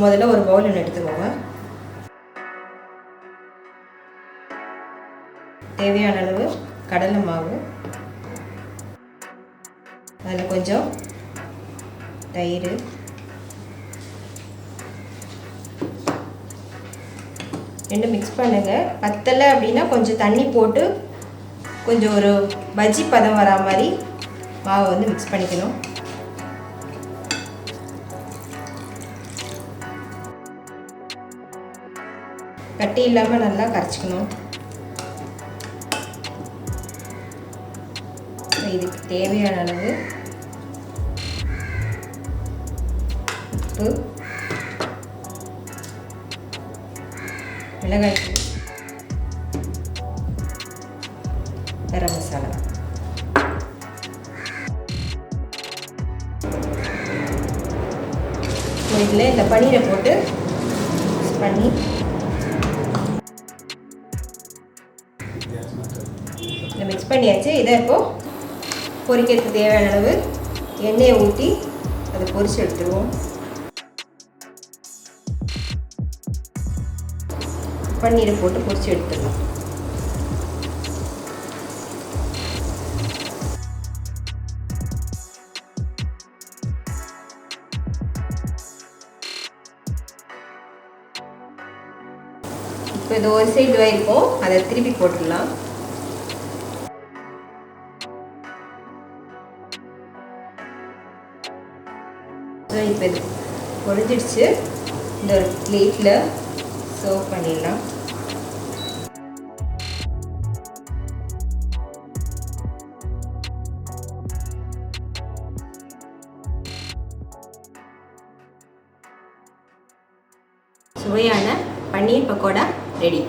முதல்ல ஒரு பவுல் ஒன்று எடுத்துக்கோங்க. தேவையான அளவு கடலை மாவு, அதில் கொஞ்சம் தயிர், ரெண்டு மிக்ஸ் பண்ணுங்கள். பத்தலை அப்படின்னா கொஞ்சம் தண்ணி போட்டு கொஞ்சம் ஒரு பஜ்ஜி பதம் வரா மாதிரி மாவை வந்து மிக்ஸ் பண்ணிக்கணும். கட்டி இல்லாமல் நல்லா கரைச்சிக்கணும். இதுக்கு தேவையான அளவு உப்பு, மிளகாய் தூள், கரம் மசாலா. இதில் இந்த பன்னீரை போட்டு மிக்ஸ் பண்ணி மிக்ஸ் பண்ணியாச்சு. இதை இப்போது பொரிக்கிறதுக்கு தேவையான அளவு எண்ணெயை ஊற்றி அதை பொரிச்சு எடுத்துருவோம். பன்னீரை போட்டு பொரிச்சு எடுத்துடலாம். இப்போ இது ஒரு சைடு இருக்கும், அதை திருப்பி போட்டுடலாம். இப்போ இது பொரிஞ்சிடுச்சு. இந்த ஒரு பிளேட்டில் சர்வ் பண்ணிடலாம். சுவையான பன்னீர் பக்கோடா ரெடி.